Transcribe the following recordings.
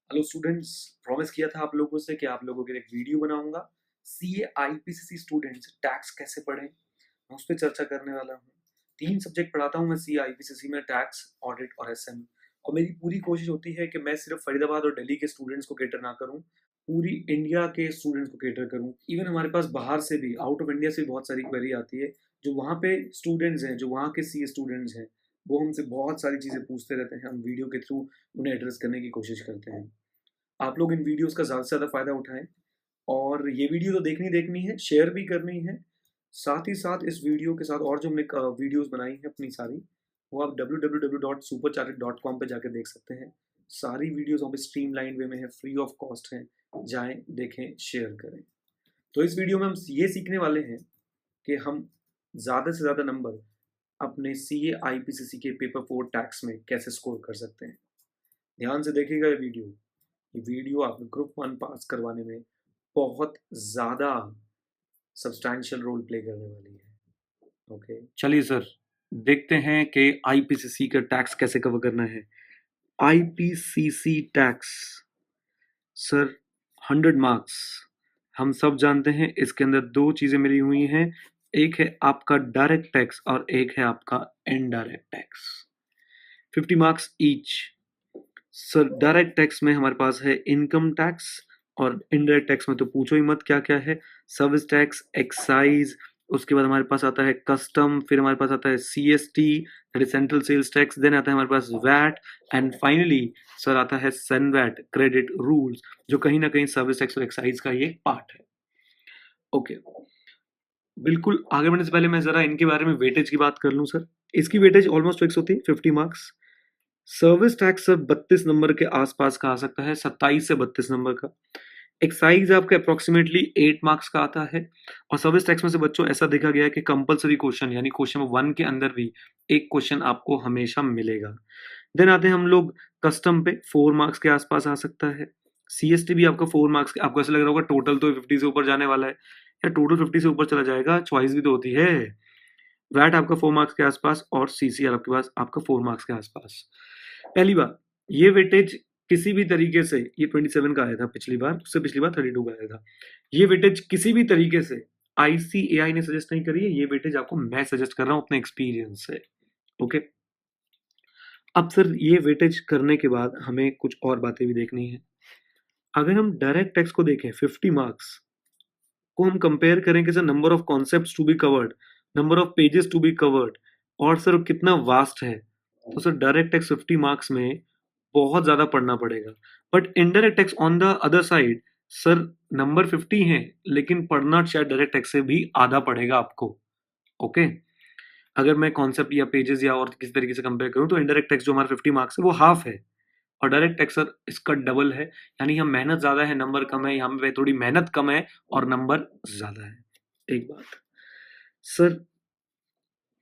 Hello students, promise किया था आप लोगों से कि आप लोगों के लिए एक वीडियो बनाऊंगा। सीए आईपीसीसी स्टूडेंट्स टैक्स कैसे पढ़ें, मैं उस पर चर्चा करने वाला हूँ। 3 सब्जेक्ट पढ़ाता हूँ मैं सीए आईपीसीसी में, टैक्स, ऑडिट और एसएम। और मेरी पूरी कोशिश होती है कि मैं सिर्फ फरीदाबाद और दिल्ली के स्टूडेंट्स को कैटर ना करूँ, पूरी इंडिया के स्टूडेंट्स को कैटर करूँ। इवन हमारे पास बाहर से भी, आउट ऑफ इंडिया से भी बहुत सारी क्वेरी आती है। जो वहाँ पे स्टूडेंट्स हैं, जो वहाँ के सीए स्टूडेंट्स हैं, वो हमसे बहुत सारी चीज़ें पूछते रहते हैं। हम वीडियो के थ्रू उन्हें एड्रेस करने की कोशिश करते हैं। आप लोग इन वीडियोस का ज़्यादा से ज़्यादा फ़ायदा उठाएँ और ये वीडियो तो देखनी है, शेयर भी करनी है। साथ ही साथ इस वीडियो के साथ और जो हमने वीडियोस बनाई हैं अपनी सारी, वो आप www.supercharted.com पे जाके देख सकते हैं। सारी वीडियोस वहाँ पे स्ट्रीमलाइन वे में है, फ्री ऑफ कॉस्ट हैं। जाएँ, देखें, शेयर करें। तो इस वीडियो में हम ये सीखने वाले हैं कि हम ज़्यादा से ज़्यादा नंबर अपने सीए आईपीसीसी के पेपर 4 टैक्स में कैसे स्कोर कर सकते हैं। ध्यान से देखिएगा ये वीडियो आपको ग्रुप 1 पास करवाने में बहुत ज़्यादा सब्सटैंशियल रोल प्ले करने वाली है। ओके, चलिए सर, देखते हैं कि आईपीसीसी का टैक्स कैसे कवर करना है। IPCC tax sir 100 marks. हम सब जानते हैं इसके अंदर 2 चीज़ें मिली हुई हैं। एक है आपका डायरेक्ट टैक्स और एक है आपका indirect tax. 50 marks each. Sir direct tax में हमारे पास है इनकम टैक्स और इनडायरेक्ट टैक्स में तो पूछो ही मत क्या क्या है। सर्विस टैक्स, एक्साइज, उसके बाद हमारे पास आता है कस्टम, फिर हमारे पास आता है CST that is central sales tax, then आता है हमारे पास वैट एंड फाइनली सर आता है सनवैट क्रेडिट रूल्स, जो कहीं ना कहीं सर्विस टैक्स और एक्साइज का ये पार्ट है। ओके, बिल्कुल आगे बढ़ने से पहले मैं जरा इनके बारे में वेटेज की बात कर लूं सर। इसकी वेटेज ऑलमोस्ट फिक्स होती है 50 marks. Service tax sir 32 number के आसपास का आ सकता है, 27 से 32 नंबर का। एक्साइज आपका अप्रोक्सीमेटली 8 मार्क्स का आता है। और सर्विस टैक्स में से बच्चों ऐसा देखा गया है कि कंपलसरी क्वेश्चन यानी क्वेश्चन 1 के अंदर भी एक क्वेश्चन आपको हमेशा मिलेगा। देन आते हैं हम लोग कस्टम पे, 4 मार्क्स के आसपास आ सकता है। सीएसटी भी आपका 4 मार्क्स के, आपको ऐसा लग रहा होगा टोटल तो 50 से ऊपर जाने वाला है, या टोटल 50 से ऊपर चला जाएगा, चॉइस भी तो होती है। वैट आपका 4 मार्क्स के आसपास और सीसीआर आपके पास आपका 4 मार्क्स के आसपास। पहली बात, ये वेटेज किसी भी तरीके से, ये 27 का आया था पिछली बार, उससे पिछली बार 32 का आया था। ये वेटेज किसी भी तरीके से आईसीएआई ने सजेस्ट नहीं करी है, ये वेटेज आपको मैं सजेस्ट कर रहा हूं अपने एक्सपीरियंस से। ओके, अब सर ये वेटेज करने के बाद हमें कुछ और बातें भी देखनी है। अगर हम डायरेक्ट टैक्स को देखें 50 मार्क्स को हम कंपेयर करें कि sir number of concepts to be covered, number of pages to be covered, और सर कितना वास्ट है, तो सर डायरेक्ट टैक्स 50 मार्क्स में बहुत ज़्यादा पढ़ना पड़ेगा। But indirect tax on the other side sir number 50 है, लेकिन पढ़ना शायद डायरेक्ट टैक्स से भी आधा पड़ेगा आपको। ओके, अगर मैं कॉन्सेप्ट या पेजेस या और किसी तरीके से कंपेयर करूं तो इनडायरेक्ट टैक्स जो हमारा 50 मार्क्स है वो हाफ है, और डायरेक्ट टैक्स सर इसका डबल है। यानी यहाँ मेहनत ज़्यादा है, नंबर कम है, यहाँ पे थोड़ी मेहनत कम है और नंबर ज़्यादा है। एक बात सर,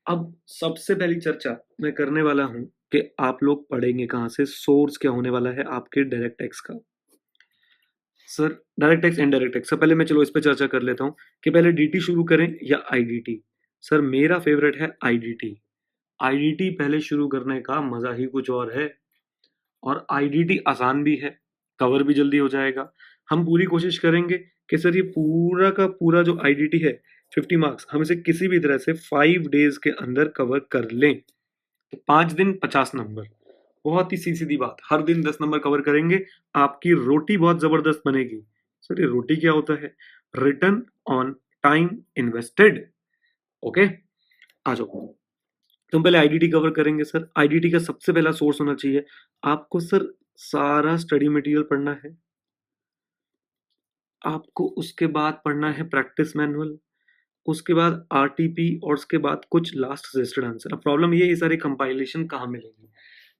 अब सबसे पहली चर्चा मैं करने वाला हूं कि आप लोग पढ़ेंगे कहाँ से, सोर्स क्या होने वाला है आपके डायरेक्ट टैक्स का। Sir direct tax, indirect tax, पहले मैं चलो इस पे चर्चा कर लेता हूँ कि पहले डीटी शुरू करें या आईडीटी। सर मेरा फेवरेट है आईडीटी। आईडीटी पहले शुरू करने का मजा ही कुछ और है, और आईडीटी आसान भी है, कवर भी जल्दी हो जाएगा। हम पूरी कोशिश करेंगे कि सर ये पूरा का पूरा जो आईडीटी है 50 मार्क्स, हम इसे किसी भी तरह से 5 डेज के अंदर कवर कर लें। तो 5 दिन 50 नंबर, बहुत ही सीधी बात, हर दिन 10 नंबर कवर करेंगे, आपकी रोटी बहुत जबरदस्त बनेगी। सर ये रोटी क्या होता है? Return on time invested. Okay, आ जाओ, तुम पहले आईडीटी कवर करेंगे। सर आईडीटी का सबसे पहला सोर्स होना चाहिए आपको, सर सारा स्टडी मटेरियल पढ़ना है आपको, उसके बाद पढ़ना है प्रैक्टिस मैनुअल, उसके बाद आरटीपी, और उसके बाद कुछ लास्ट सजेस्टेड आंसर। अब प्रॉब्लम ये सारी कंपाइलेशन कहाँ मिलेगी?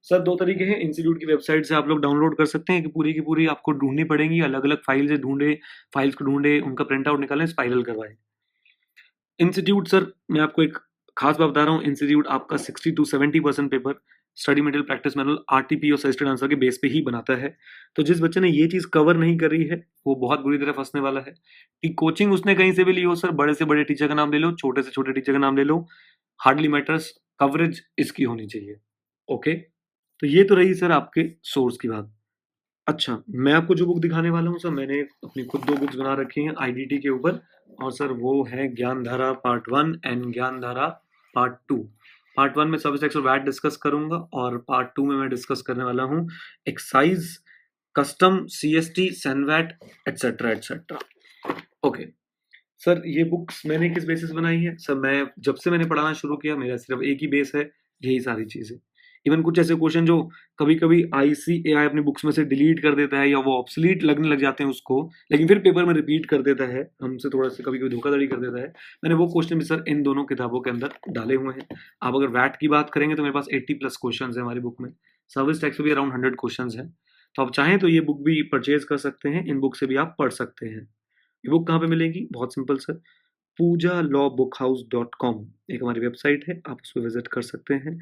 सर 2 तरीके हैं, इंस्टीट्यूट की वेबसाइट से आप लोग डाउनलोड कर सकते हैं कि पूरी की पूरी आपको ढूंढनी पड़ेगी, अलग अलग फाइल से ढूंढे, फाइल्स को ढूंढे, उनका प्रिंट आउट निकालें, स्पाइरल करवाएं। इंस्टीट्यूट सर मैं आपको एक खास बात बता रहा हूँ, इंस्टीट्यूट आपका 60 to 70% paper study material, practice manual, RTP और सजेस्टेड आंसर के बेस पे ही बनाता है। तो जिस बच्चे ने ये चीज़ कवर नहीं करी है वो बहुत बुरी तरह फंसने वाला है। कि कोचिंग उसने कहीं से भी ली हो सर, बड़े से बड़े टीचर का नाम ले लो, छोटे से छोटे टीचर का नाम ले लो, हार्डली मैटर्स, कवरेज इसकी होनी चाहिए। ओके, तो ये तो रही सर आपके सोर्स की बात। अच्छा, मैं आपको जो बुक दिखाने वाला हूँ सर, मैंने अपनी खुद 2 बुक्स बना रखी हैं आईडीटी के ऊपर, और सर वो है Gyandhara part 1 and Gyandhara part 2। Part 1 में सर्विस टैक्स और वैट डिस्कस करूँगा, और पार्ट 2 में मैं डिस्कस करने वाला हूँ excise, custom, CST, CENVAT, etcetera, etcetera. Okay. Sir ये बुक्स मैंने किस बेसिस बनाई है? सर मैं जब से मैंने पढ़ाना शुरू किया, मेरा सिर्फ़ एक ही बेस है, यही सारी चीज़ें। इवन कुछ ऐसे क्वेश्चन जो कभी-कभी आईसीएआई अपनी बुक्स में से डिलीट कर देता है, या वो ऑब्सोलीट लगने लग जाते हैं उसको, लेकिन फिर पेपर में रिपीट कर देता है, हमसे थोड़ा-सा कभी-कभी धोखाधड़ी कर देता है। मैंने वो क्वेश्चन भी सर इन दोनों किताबों के अंदर डाले हुए हैं। आप अगर वैट की बात करेंगे तो मेरे पास 80 प्लस क्वेश्चन्स हैं हमारी बुक में। सर्विस टैक्स में भी अराउंड 100 क्वेश्चन्स हैं। तो आप चाहें तो ये बुक भी परचेज़ कर सकते हैं, इन बुक से भी आप पढ़ सकते हैं। ये बुक कहाँ पे मिलेगी? बहुत सिंपल सर, pujalawbookhouse.com एक हमारी वेबसाइट है, आप उस पे विज़िट कर सकते हैं,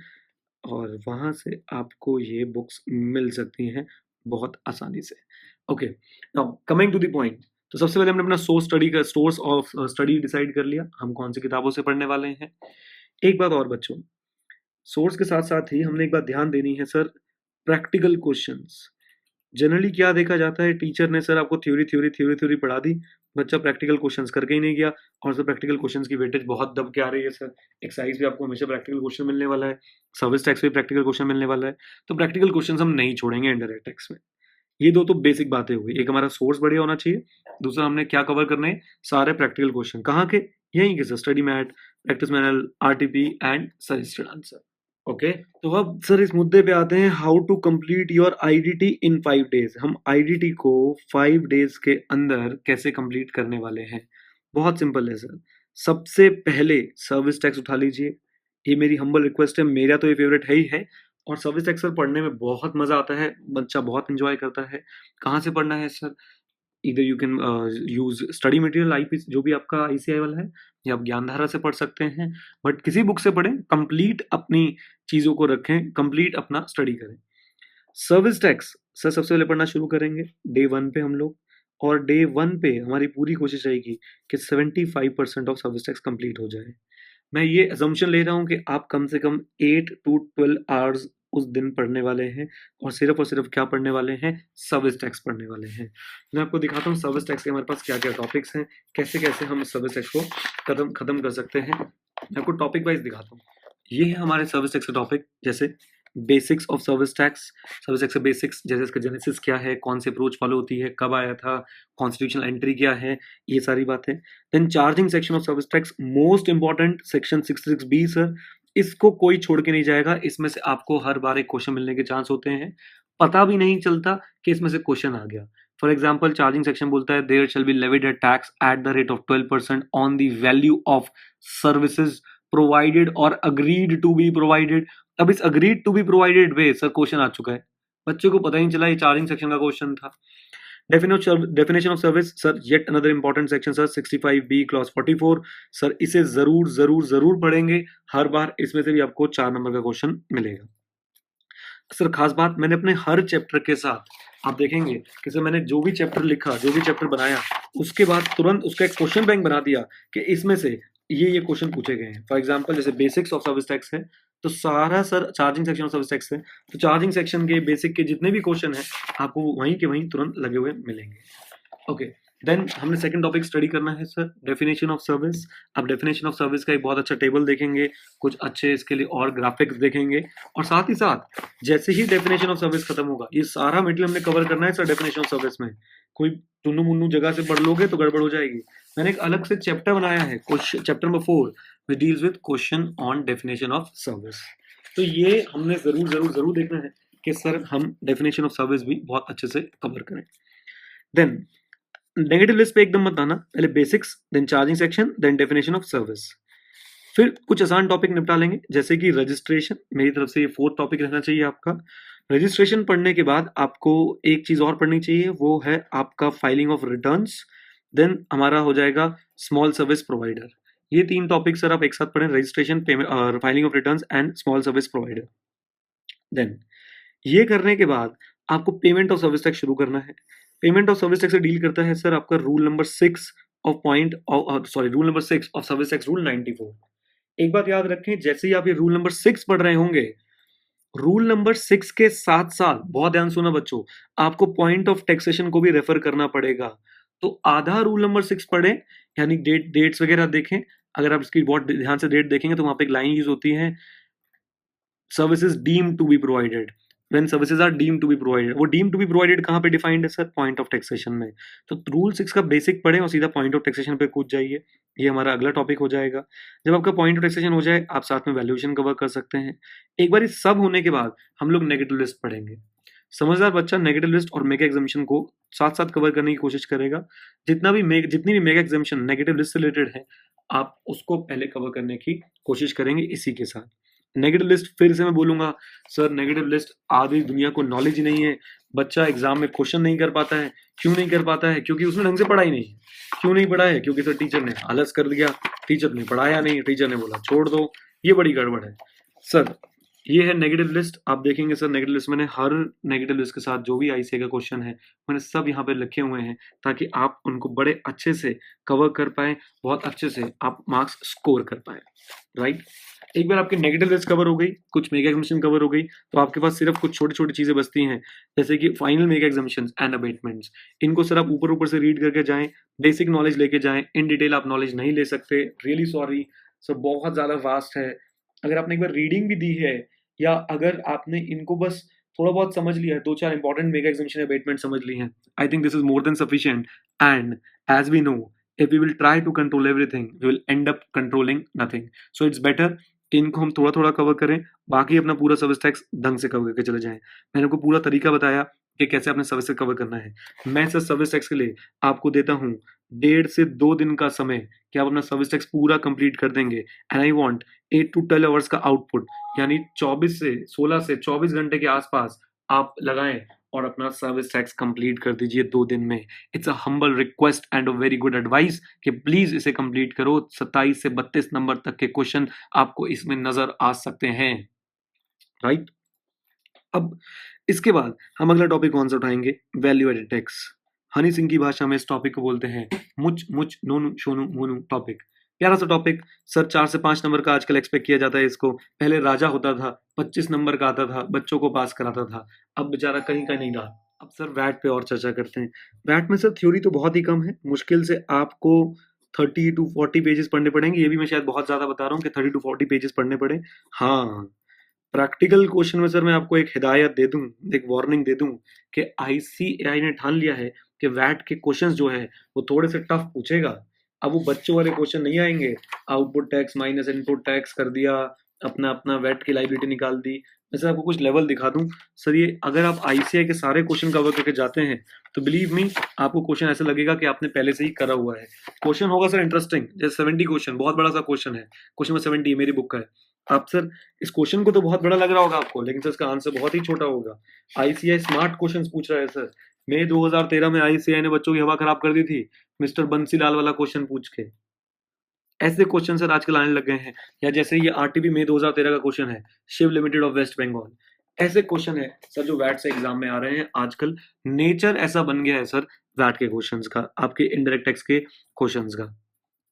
और वहाँ से आपको ये बुक्स मिल सकती हैं बहुत आसानी से। Okay, now coming to the point. तो सबसे पहले हमने अपना सोर्स ऑफ स्टडी डिसाइड कर लिया, हम कौन सी किताबों से पढ़ने वाले हैं। एक बात और बच्चों, सोर्स के साथ-साथ ही हमने एक बात ध्यान देनी है सर, प्रैक्टिकल क्वेश्चन्स। जनरली क्या देखा जाता है, टीचर ने सर आपको थ्योरी पढ़ा दी, बच्चा प्रैक्टिकल क्वेश्चंस करके ही नहीं गया, और सर प्रैक्टिकल क्वेश्चंस की वेटेज बहुत दब के आ रही है सर। एक्साइज भी आपको हमेशा प्रैक्टिकल क्वेश्चन मिलने वाला है, सर्विस टैक्स भी प्रैक्टिकल क्वेश्चन मिलने वाला है, तो प्रैक्टिकल क्वेश्चंस हम नहीं छोड़ेंगे इनडायरेक्ट टैक्स में। ये दो तो बेसिक बातें हो गई, एक हमारा सोर्स बढ़िया होना चाहिए, दूसरा हमने क्या कवर करने हैं, सारे प्रैक्टिकल क्वेश्चन। कहाँ के? यहीं के sir, study mat, practice manual, RTP and suggested answer. Okay, तो अब सर इस मुद्दे पे आते हैं, how to complete your IDT in 5 days. हम आईडीटी को 5 डेज के अंदर कैसे कंप्लीट करने वाले हैं? बहुत सिंपल है सर। सबसे पहले सर्विस टैक्स उठा लीजिए, ये मेरी हम्बल रिक्वेस्ट है, मेरा तो ये फेवरेट है ही है, और सर्विस टैक्स सर पढ़ने में बहुत मज़ा आता है, बच्चा बहुत एंजॉय करता है। कहाँ से पढ़ना है sir? Either you can use study material IP जो भी आपका आईसीआई वाला है, या आप ज्ञानधारा से पढ़ सकते हैं, बट किसी बुक से पढ़ें, कंप्लीट अपनी चीज़ों को रखें, कंप्लीट अपना स्टडी करें। सर्विस टैक्स सर सबसे पहले पढ़ना शुरू करेंगे डे 1 पे हम लोग, और डे 1 पे हमारी पूरी कोशिश रहेगी कि 75% ऑफ सर्विस टैक्स कंप्लीट हो जाए। मैं ये असम्पशन ले रहा हूँ कि आप कम से कम 8 टू 12 आवर्स उस दिन पढ़ने वाले हैं, और सिर्फ क्या पढ़ने वाले हैं? सर्विस टैक्स पढ़ने वाले हैं। मैं आपको दिखाता हूँ सर्विस टैक्स के हमारे पास क्या-क्या टॉपिक्स हैं, कैसे-कैसे हम सर्विस टैक्स को खत्म कर सकते हैं। मैं आपको टॉपिक वाइज़ दिखाता हूँ। ये है हमारे सर्विस टैक्स के टॉपिक, जैसे basics of service tax. Service tax के बेसिक्स, जैसे इसका जेनेसिस क्या है, कौन सी अप्रोच फॉलो होती है, कब आया था, कॉन्स्टिट्यूशनल एंट्री क्या है, ये सारी बातें। Then charging section of service tax, most important section 66B sir, इसको कोई छोड़ के नहीं जाएगा, इसमें से आपको हर बार एक क्वेश्चन मिलने के चांस होते हैं, पता भी नहीं चलता कि इसमें से क्वेश्चन आ गया। फॉर एग्जाम्पल चार्जिंग सेक्शन बोलता है, there shall be levied a tax at the rate of 12% on the value of services provided और अग्रीड टू बी प्रोवाइडेड। अब इस अग्रीड टू बी प्रोवाइडेड पे सर क्वेश्चन आ चुका है, बच्चे को पता ही नहीं चला ये चार्जिंग सेक्शन का क्वेश्चन था। Definition of service sir, yet another important section sir, 65B clause 44 sir, इसे जरूर पढ़ेंगे, हर बार इसमें से भी आपको 4 नंबर का क्वेश्चन मिलेगा। सर खास बात, मैंने अपने हर चैप्टर के साथ आप देखेंगे कि सर मैंने जो भी चैप्टर लिखा, जो भी चैप्टर बनाया, उसके बाद तुरंत उसका एक क्वेश्चन बैंक बना दिया कि इसमें से ये क्वेश्चन पूछे गए हैं। फॉर एग्जांपल जैसे बेसिक्स ऑफ सर्विस टैक्स है, तो सारा sir charging section of service tax है, तो चार्जिंग सेक्शन के बेसिक के जितने भी क्वेश्चन हैं आपको वहीं के वहीं तुरंत लगे हुए मिलेंगे। ओके, देन हमने सेकंड टॉपिक स्टडी करना है सर, डेफिनेशन ऑफ सर्विस। अब डेफिनेशन ऑफ सर्विस का एक बहुत अच्छा टेबल देखेंगे, कुछ अच्छे इसके लिए और ग्राफिक्स देखेंगे, और साथ ही साथ जैसे ही डेफिनेशन ऑफ सर्विस खत्म होगा, ये सारा मटेरियल हमने कवर करना है सर डेफिनेशन ऑफ सर्विस में। कोई टुन्नू मुन्नू जगह से पढ़ लोगे तो गड़बड़ हो जाएगी। मैंने एक अलग से चैप्टर बनाया है, chapter number 4 which deals with question on definition of service. तो ये हमने जरूर देखना है कि सर हम डेफिनेशन ऑफ सर्विस भी बहुत अच्छे से कवर करें। देन नेगेटिव लिस्ट पे एकदम मत आना, पहले basics, then charging section, then definition of service. फिर कुछ आसान टॉपिक निपटा लेंगे, जैसे कि रजिस्ट्रेशन, मेरी तरफ से ये 4th टॉपिक रहना चाहिए आपका। रजिस्ट्रेशन पढ़ने के बाद आपको एक चीज़ और पढ़नी चाहिए, वो है आपका फाइलिंग ऑफ रिटर्न्स, देन हमारा हो जाएगा स्मॉल सर्विस प्रोवाइडर। ये 3 टॉपिक सर आप एक साथ पढ़ें, registration, payment, filing of returns and small service provider. Then ये करने के बाद आपको पेमेंट ऑफ सर्विस टैक्स शुरू करना है। पेमेंट ऑफ सर्विस टैक्स से डील करता है सर आपका rule number 6 of service tax rule 94। एक बात याद रखें, जैसे ही आप ये रूल नंबर 6 पढ़ रहे होंगे, रूल नंबर 6 के साथ साथ बहुत ध्यान सुना बच्चों, आपको पॉइंट ऑफ टैक्सेशन को भी रेफर करना पड़ेगा। तो आधा रूल नंबर 6 पढ़ें, यानी डेट्स वगैरह देखें। अगर आप इसकी बहुत ध्यान से डेट देखेंगे तो वहां पे एक लाइन यूज होती है, services deemed to be provided, when services are deemed to be provided. वो डीम्ड टू बी प्रोवाइडेड कहाँ पे डिफाइंड है सर? पॉइंट ऑफ टैक्सेशन में। तो रूल 6 का बेसिक पढ़ें और सीधा पॉइंट ऑफ टैक्सेशन पे कूद जाइए। ये हमारा अगला टॉपिक हो जाएगा। जब आपका पॉइंट ऑफ टैक्सेशन हो जाए, आप साथ में वैल्यूएशन कवर कर सकते हैं। एक बार सब होने के बाद हम लोग नेगेटिव लिस्ट पढ़ेंगे। समझदार बच्चा नेगेटिव लिस्ट और मेगा एग्जामिशन को साथ साथ कवर करने की कोशिश करेगा। जितनी भी मेगा एग्जामिशन नेगेटिव लिस्ट से रिलेटेड है, आप उसको पहले कवर करने की कोशिश करेंगे इसी के साथ। नेगेटिव लिस्ट फिर से मैं बोलूंगा, सर नेगेटिव लिस्ट आधी दुनिया को नॉलेज ही नहीं है। बच्चा एग्जाम में क्वेश्चन नहीं कर पाता है। क्यों नहीं कर पाता है? क्योंकि उसने ढंग से पढ़ा ही नहीं है। क्यों नहीं पढ़ा है? क्योंकि सर टीचर ने आलस कर दिया, टीचर ने पढ़ाया नहीं, टीचर ने बोला छोड़ दो। ये बड़ी गड़बड़ है सर। ये है नेगेटिव लिस्ट। आप देखेंगे सर नेगेटिव लिस्ट मैंने हर नेगेटिव लिस्ट के साथ जो भी आईसीए का क्वेश्चन है मैंने सब यहाँ पे लिखे हुए हैं, ताकि आप उनको बड़े अच्छे से कवर कर पाए, बहुत अच्छे से आप मार्क्स स्कोर कर पाए। राइट, एक बार आपकी नेगेटिव लिस्ट कवर हो गई, कुछ मेगा एग्जामिनेशन कवर हो गई, तो आपके पास सिर्फ कुछ छोटी छोटी चीजें बचती हैं, जैसे कि फाइनल मेगा एग्जामिनेशन एंड अबेटमेंट्स। इनको सर आप ऊपर ऊपर से रीड करके जाएं, बेसिक नॉलेज लेके जाएं, इन डिटेल आप नॉलेज नहीं ले सकते। रियली सॉरी सर, बहुत ज्यादा वास्ट है। अगर आपने एक बार रीडिंग भी दी है, या अगर आपने इनको बस थोड़ा बहुत समझ लिया है, 2-4 इंपॉर्टेंट मेगा एग्जामिनेशन अबेटमेंट समझ ली हैं, I think this is more than sufficient. And as we know, if we will try to control everything, we will end up controlling nothing. So it's better कि इनको हम थोड़ा थोड़ा cover करें, बाकी अपना पूरा सर्विस टैक्स ढंग से कवर करके चले जाएं। मैंने आपको पूरा तरीका बताया कि कैसे अपने सर्विस कवर करना है। मैं सर सर्विस टैक्स के लिए आपको देता हूँ 1.5 से 2 दिन का समय कि आप अपना सर्विस टैक्स पूरा कंप्लीट कर देंगे। And I want 8 to 12 hours का आउटपुट, यानी 16 से 24 घंटे के आसपास आप लगाएं और अपना सर्विस टैक्स कंप्लीट कर दीजिए 2 दिन में। It's a humble request and a very good advice कि प्लीज इसे कंप्लीट करो। 27 से 32 नंबर तक के क्वेश्चन आपको इसमें नजर आ सकते हैं। राइट, अब इसके बाद हम अगला टॉपिक कौन सा उठाएंगे? Value added tax. Honey Singh की भाषा में इस टॉपिक को बोलते हैं मुच मुच नोनू शोनू मोनू टॉपिक। प्यारा सा टॉपिक सर, 4 से 5 नंबर का आजकल एक्सपेक्ट किया जाता है इसको। पहले राजा होता था, 25 नंबर का आता था, बच्चों को पास कराता था। अब बेचारा कहीं का नहीं रहा। अब सर वैट पे और चर्चा करते हैं। वैट में सर थ्योरी तो बहुत ही कम है, मुश्किल से आपको 30 to 40 पेजेस पढ़ने पड़ेंगे। ये भी मैं शायद बहुत ज्यादा बता रहा हूँ कि 30 to 40 पेजेस पढ़ने पड़े। हाँ, प्रैक्टिकल क्वेश्चन में सर मैं आपको एक हिदायत दे दूं, एक वार्निंग दे दूं कि आईसीएआई ने ठान लिया है कि वैट के क्वेश्चंस जो है वो थोड़े से टफ पूछेगा। अब वो बच्चों वाले क्वेश्चन नहीं आएंगे, output tax minus input tax कर दिया, अपना अपना वैट की लाइबिलिटी निकाल दी। मैं सर आपको कुछ लेवल दिखा दूं सर, ये अगर आप आईसीआई के सारे क्वेश्चन कवर करके जाते हैं तो बिलीव मी आपको क्वेश्चन ऐसा लगेगा कि आपने पहले से ही करा हुआ है। क्वेश्चन होगा सर इंटरेस्टिंग, जैसे 70 क्वेश्चन, बहुत बड़ा सा क्वेश्चन है, क्वेश्चन नंबर 70 मेरी बुक का है। आप सर इस क्वेश्चन को तो बहुत बड़ा लग रहा होगा आपको, लेकिन सर इसका आंसर बहुत ही छोटा होगा। आईसीआई स्मार्ट क्वेश्चंस पूछ रहा है सर। मई 2013 में आईसीआई ने बच्चों की हवा खराब कर दी थी मिस्टर बंसीलाल वाला क्वेश्चन पूछ के। ऐसे क्वेश्चन सर आजकल आने लग गए हैं। या जैसे ये आरटीबी मई 2013 का क्वेश्चन है, शिव लिमिटेड ऑफ वेस्ट बंगाल। ऐसे क्वेश्चन है सर जो वैट से एग्जाम में आ रहे हैं आजकल। नेचर ऐसा बन गया है सर वैट के क्वेश्चंस का, आपके इनडायरेक्ट टैक्स के क्वेश्चंस का।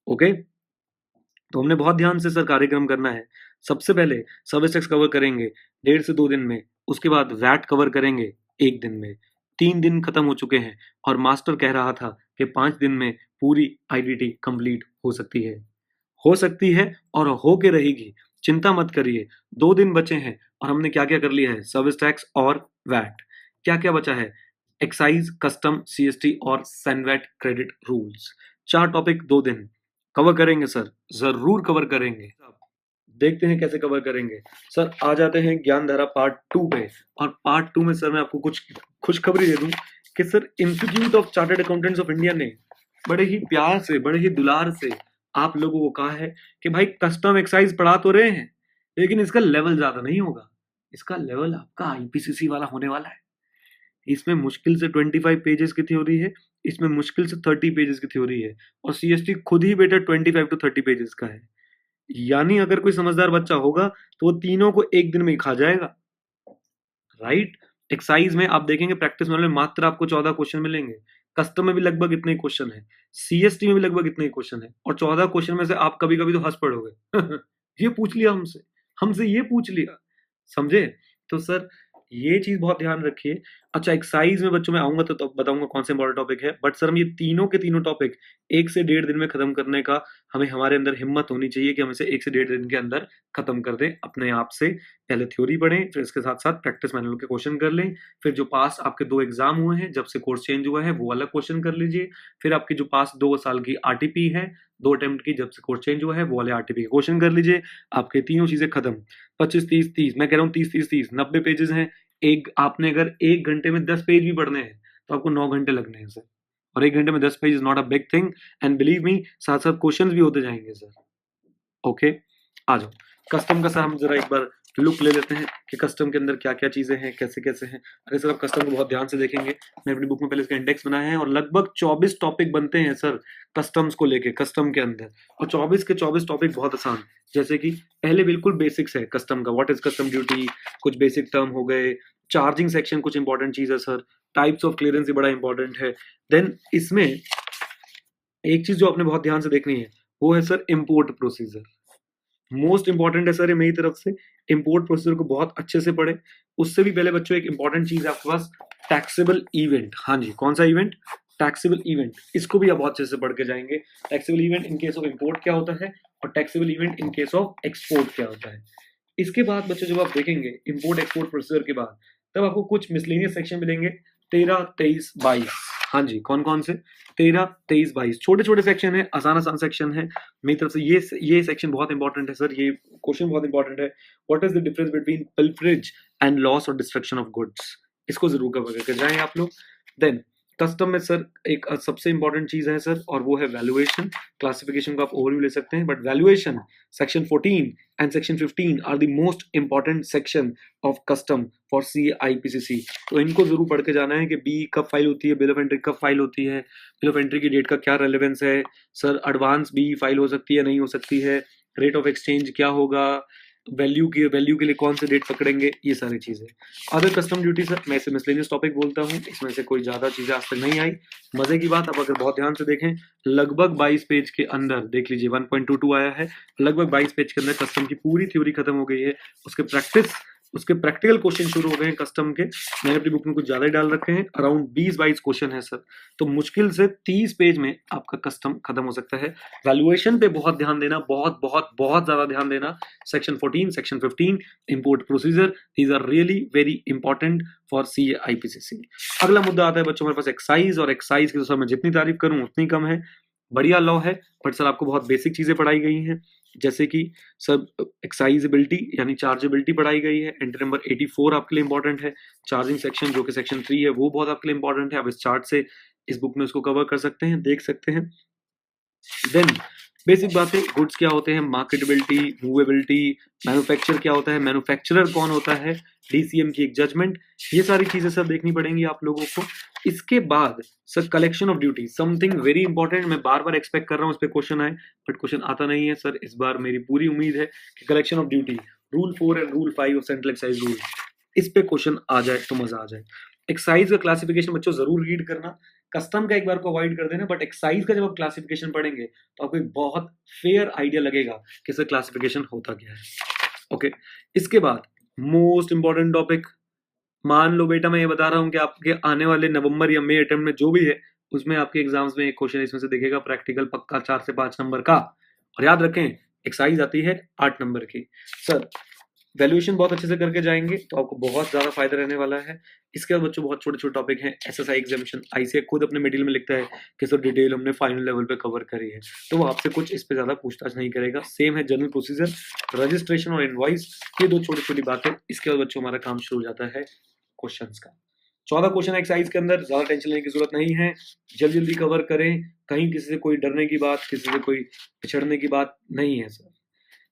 ओके, तो हमने बहुत ध्यान से सर कार्यक्रम करना है। सबसे पहले सर्विस टैक्स कवर करेंगे 1.5 से 2 दिन में, उसके बाद वैट कवर करेंगे 1 दिन में। 3 दिन खत्म हो चुके हैं और मास्टर कह रहा था कि 5 दिन में पूरी आईडीटी कंप्लीट हो सकती है। हो सकती है और हो के रहेगी, चिंता मत करिए। 2 दिन बचे हैं और हमने क्या क्या कर लिया है? सर्विस टैक्स और वैट। क्या क्या बचा है? एक्साइज, कस्टम, सीएसटी और सैनवैट क्रेडिट रूल्स। 4 टॉपिक 2 दिन कवर करेंगे सर, जरूर कवर करेंगे। देखते हैं कैसे कवर करेंगे सर। आ जाते हैं ज्ञान धारा पार्ट 2 पे। और पार्ट 2 में सर मैं आपको कुछ खुशखबरी दे दूं कि sir institute of chartered accountants of India ने बड़े ही प्यार से, बड़े ही दुलार से आप लोगों को कहा है कि भाई कस्टम एक्साइज पढ़ा तो रहे हैं, लेकिन इसका लेवल ज्यादा नहीं होगा। इसका लेवल आपका आईपीसीसी वाला होने वाला है। इसमें मुश्किल से 25 पेजेस की थ्योरी है, इसमें मुश्किल से 30 पेजेस की थ्योरी है, और सीएसटी खुद ही बेटा 25 to 30 पेजेस का है। यानी अगर कोई समझदार बच्चा होगा तो वो तीनों को एक दिन में ही खा जाएगा। राइट, एक्साइज में आप देखेंगे प्रैक्टिस में मात्र आपको 14 क्वेश्चन मिलेंगे, कस्टम में भी लगभग इतने ही क्वेश्चन है, सीएसटी में भी लगभग इतने ही क्वेश्चन है, और 14 क्वेश्चन में से आप कभी कभी तो हंस पड़ोगे ये पूछ लिया हमसे, हमसे ये पूछ लिया, समझे? तो सर ये चीज बहुत ध्यान रखिए। अच्छा, एक्साइज में बच्चों मैं आऊंगा तो बताऊंगा कौन से इंपॉर्टेंट टॉपिक है, बट सर हम ये तीनों के तीनों टॉपिक 1 से 1.5 दिन में खत्म करने का हमें हमारे अंदर हिम्मत होनी चाहिए कि हम इसे 1 से 1.5 दिन के अंदर खत्म कर दें अपने आप से। पहले थ्योरी पढ़ें, फिर इसके साथ साथ प्रैक्टिस मैनुअल के क्वेश्चन कर लें, फिर जो पास आपके 2 एग्जाम हुए हैं जब से कोर्स चेंज हुआ है वो अलग क्वेश्चन कर लीजिए, फिर आपकी जो पास 2 साल की आरटीपी है 2 अटेम्प्ट की जब से कोर्स चेंज हुआ है वो वाले आरटीपी के क्वेश्चन कर लीजिए। आपके तीनों चीजें खत्म। 25 30 30 मैं कह रहा हूँ 30 30 30 90 पेजेस हैं। एक आपने अगर 1 घंटे में 10 पेज भी पढ़ने हैं तो आपको 9 घंटे लगने हैं सर, और 1 घंटे में 10 page is not a big thing, and believe me साथ साथ क्वेश्चन भी होते जाएंगे सर। ओके, आ जाओ कस्टम का। सर हम जरा एक बार लुक ले लेते हैं कि कस्टम के अंदर क्या क्या चीजें हैं, कैसे कैसे हैं। अगर सर आप कस्टम को बहुत ध्यान से देखेंगे, मैं अपनी बुक में पहले इसका इंडेक्स बनाया है और लगभग 24 टॉपिक बनते हैं सर कस्टम्स को लेके कस्टम के अंदर, और 24 के 24 टॉपिक बहुत आसान। जैसे कि पहले बिल्कुल बेसिक्स है कस्टम का, व्हाट इज कस्टम ड्यूटी, कुछ बेसिक टर्म हो गए, चार्जिंग सेक्शन कुछ इंपॉर्टेंट चीज है सर, टाइप्स ऑफ क्लियरेंस बड़ा इंपॉर्टेंट है। देन इसमें एक चीज जो आपने बहुत ध्यान से देखनी है वो है sir import procedure. Most important है सर ये मेरी तरफ से, इम्पोर्ट प्रोसीजर को बहुत अच्छे से पढ़े। उससे भी पहले बच्चों एक इंपॉर्टेंट चीज है आपके पास, टैक्सेबल इवेंट। हाँ जी, कौन सा इवेंट? Taxable event. इसको भी आप बहुत अच्छे से पढ़ के जाएंगे। Taxable event in case of import क्या होता है और taxable event in case of export क्या होता है। इसके बाद बच्चों जब आप देखेंगे इम्पोर्ट एक्सपोर्ट प्रोसीजर के बाद, तब आपको कुछ मिसलेनियस सेक्शन मिलेंगे 13 23 22। हाँ जी, कौन कौन से? 13 23 22 छोटे छोटे सेक्शन है, आसान आसान सेक्शन है। मेरी तरफ से ये सेक्शन बहुत इंपॉर्टेंट है सर, ये क्वेश्चन बहुत इंपॉर्टेंट है। What is the difference between pilferage and loss और डिस्ट्रक्शन ऑफ गुड्स, इसको जरूर कवर करके जाएं आप लोग। देन कस्टम में सर एक सबसे इंपॉर्टेंट चीज है सर, और वो है वैल्यूएशन। क्लासिफिकेशन को आप ओवरव्यू ले सकते हैं, but valuation section 14 and section 15 are the most important section of custom for CIPCC। तो इनको जरूर पढ़ के जाना है कि बी कब फाइल होती है, बिल ऑफ एंट्री कब फाइल होती है, बिल ऑफ एंट्री की डेट का क्या रेलेवेंस है सर, एडवांस बी फाइल हो सकती है नहीं हो सकती है, रेट ऑफ एक्सचेंज क्या होगा, वैल्यू के लिए कौन से डेट पकड़ेंगे, ये सारी चीजें। अदर कस्टम ड्यूटी सर मैं इसे मिसलेनियस टॉपिक बोलता हूँ, इसमें से कोई ज्यादा चीजें आज तक नहीं आई। मजे की बात, आप अगर बहुत ध्यान से देखें लगभग 22 पेज के अंदर देख लीजिए 1.22 आया है, लगभग 22 पेज के अंदर कस्टम की पूरी थ्योरी खत्म हो गई है। उसके प्रैक्टिकल क्वेश्चन शुरू हो गए हैं कस्टम के। मैंने अपनी बुक में कुछ ज्यादा ही डाल रखे हैं, अराउंड 20-22 क्वेश्चन है सर। तो मुश्किल से 30 पेज में आपका कस्टम खत्म हो सकता है। वैल्यूएशन पे बहुत ध्यान देना, बहुत बहुत बहुत ज्यादा ध्यान देना। Section 14 section 15 import procedure, these are really very important for CIPCC। अगला मुद्दा आता है बच्चों मेरे पास एक्साइज, और एक्साइज की तो सर मैं जितनी तारीफ करूं उतनी कम है। बढ़िया लॉ है, बट सर आपको बहुत बेसिक चीजें पढ़ाई गई हैं, जैसे कि सब एक्साइजेबिलिटी यानी चार्जेबिलिटी पढ़ाई गई है। एंट्री नंबर 84 आपके लिए इंपॉर्टेंट है। चार्जिंग सेक्शन जो कि सेक्शन 3 है वो बहुत आपके लिए इंपॉर्टेंट है। आप इस चार्ट से इस बुक में उसको कवर कर सकते हैं, देख सकते हैं। देन बेसिक बातें, गुड्स क्या होते हैं, मार्केटेबिलिटी, मूवेबिलिटी, मैन्युफैक्चर क्या होता है, मैन्युफैक्चरर कौन होता है, DCM की एक जजमेंट, ये सारी चीजें सब देखनी पड़ेंगी आप लोगों को। इसके बाद sir collection of duty, something very important. मैं बार बार एक्सपेक्ट कर रहा हूँ इस पे क्वेश्चन आए, बट क्वेश्चन आता नहीं है सर। इस बार मेरी पूरी उम्मीद है कि collection of duty, rule 4 and rule 5 of central excise rule, इस पे क्वेश्चन आ जाए तो मजा आ जाए। एक्साइज का क्लासिफिकेशन बच्चों जरूर रीड करना, कस्टम का एक बार को अवॉइड कर देना, बट एक्साइज का जब आप क्लासिफिकेशन पढ़ेंगे तो आपको एक बहुत फेयर आइडिया लगेगा कि सर क्लासिफिकेशन होता क्या है। ओके, इसके बाद मोस्ट इंपॉर्टेंट टॉपिक, मान लो बेटा मैं ये बता रहा हूँ कि आपके आने वाले नवंबर या मई अटेम्प्ट में जो भी है उसमें आपके एग्जाम्स में एक क्वेश्चन इसमें से दिखेगा प्रैक्टिकल पक्का 4 से 5 नंबर का, और याद रखें एक्साइज आती है 8 नंबर की। सर वैल्यूएशन बहुत अच्छे से करके जाएंगे तो आपको बहुत ज्यादा फायदा रहने वाला है। इसके बाद बच्चों बहुत छोटे छोटे टॉपिक हैं। SSI एग्जामिनेशन, ICAI खुद अपने मटेरियल में लिखता है कि सर डिटेल हमने फाइनल लेवल पे कवर करी है, तो वो आपसे कुछ इस पे ज्यादा पूछताछ नहीं करेगा। सेम है जनरल प्रोसीजर, रजिस्ट्रेशन और इनवॉइस, ये 2 छोटी छोटी बातें। इसके बाद बच्चों हमारा काम शुरू हो जाता है क्वेश्चंस का। 14 क्वेश्चन एक्साइज के अंदर, ज्यादा टेंशन लेने की जरूरत नहीं है, जल्दी जल्दी कवर करें, कहीं किसी से कोई डरने की बात, किसी से कोई पिछड़ने की बात नहीं है सर।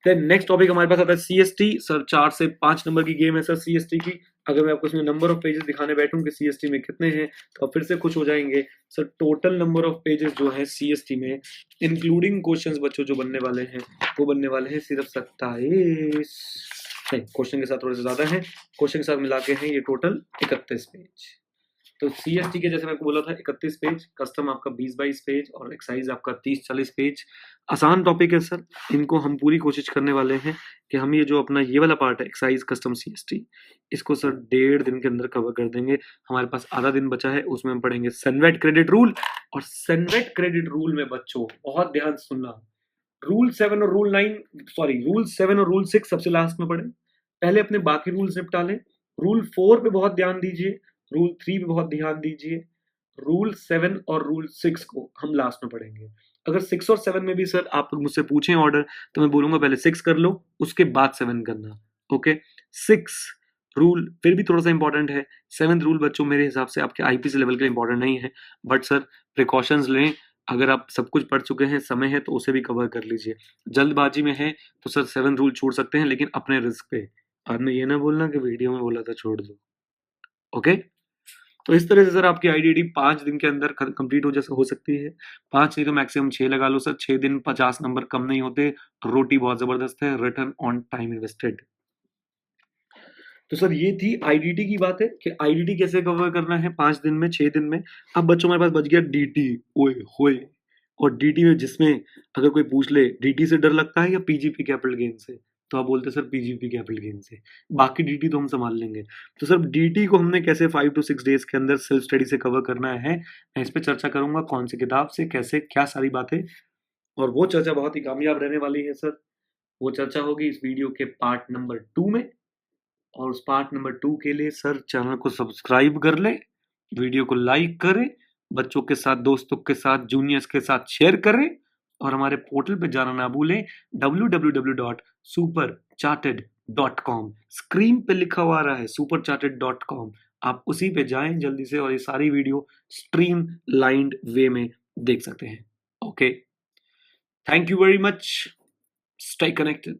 देन नेक्स्ट टॉपिक हमारे पास आता है CST। सर 4 से 5 नंबर की गेम है सर CST की। अगर मैं आपको इसमें नंबर ऑफ पेजेस दिखाने बैठूं कि CST में कितने हैं तो आप फिर से खुश हो जाएंगे। Sir total number of pages जो है CST में इंक्लूडिंग क्वेश्चंस बच्चों जो बनने वाले हैं वो बनने वाले हैं सिर्फ 27, नहीं क्वेश्चन के साथ थोड़े से ज्यादा है, क्वेश्चन के साथ मिला के हैं ये टोटल 31 पेज। तो CST के जैसे मैं आपको बोला था 31 पेज, कस्टम आपका 20-22 पेज और एक्साइज आपका 30-40 पेज। आसान टॉपिक है सर, इनको हम पूरी कोशिश करने वाले हैं कि हम ये जो अपना ये वाला पार्ट है एक्साइज कस्टम CST, इसको सर 1.5 दिन के अंदर कवर कर देंगे। हमारे पास आधा दिन बचा है, उसमें हम पढ़ेंगे सेनवेट क्रेडिट रूल। और सेनवेट क्रेडिट रूल में बच्चों बहुत ध्यान से सुनना, रूल 7 और रूल 9 सॉरी रूल 7 और रूल 6 सबसे लास्ट में पढ़ें, पहले अपने बाकी रूल्स निपटा लें। रूल 4 पे बहुत ध्यान दीजिए, रूल 3 पे बहुत ध्यान दीजिए, रूल 7 और रूल 6 को हम लास्ट में पढ़ेंगे। अगर 6 और 7 में भी सर आप मुझसे पूछें ऑर्डर, तो मैं बोलूंगा पहले 6 कर लो, उसके बाद 7 करना। ओके, 6 रूल फिर भी थोड़ा सा इंपॉर्टेंट है, 7th रूल बच्चों मेरे हिसाब से आपके IPC लेवल के लिए इंपॉर्टेंट नहीं है, बट सर प्रिकॉशंस लें। अगर आप सब कुछ पढ़ चुके हैं, समय है तो उसे भी कवर कर लीजिए। जल्दबाजी में है तो सर 7 रूल छोड़ सकते हैं, लेकिन अपने रिस्क पे। आपने ये ना बोलना कि वीडियो में बोला था छोड़ दो। ओके, तो इस तरह से सर आपकी IDD 5 दिन के अंदर कंप्लीट हो सकती है। 5 नहीं तो मैक्सिमम 6 लगा लो सर, 6 दिन 50 नंबर कम नहीं होते। रोटी बहुत जबरदस्त है, रिटर्न ऑन टाइम इन्वेस्टेड। तो सर ये थी IDD की बात है कि IDD कैसे कवर करना है 5 दिन में, 6 दिन में। अब बच्चों हमारे पास बच गया DT, ओए होए। और DT में जिसमें अगर कोई पूछ ले DT से डर लगता है या PGP कैपिटल गेन से, तो आप बोलते सर PGP कैपिटल गेन से, बाकी DT तो हम संभाल लेंगे। तो सर DT को हमने कैसे 5 to 6 डेज के अंदर सेल्फ स्टडी से कवर करना है, मैं इस पर चर्चा करूंगा, कौन सी किताब से कैसे क्या सारी बातें। और वो चर्चा बहुत ही कामयाब रहने वाली है सर। वो चर्चा होगी इस वीडियो के पार्ट नंबर 2 में। और उस पार्ट नंबर 2 के लिए सर चैनल को सब्सक्राइब कर ले, वीडियो को लाइक करें, बच्चों के साथ, दोस्तों के साथ, जूनियर्स के साथ शेयर करें, और हमारे पोर्टल पे जाना ना भूलें, www.supercharted.com। स्क्रीन पे लिखा हुआ आ रहा है supercharted.com, आप उसी पे जाएं जल्दी से और ये सारी वीडियो स्ट्रीम लाइंड वे में देख सकते हैं। Okay, thank you very much, stay connected.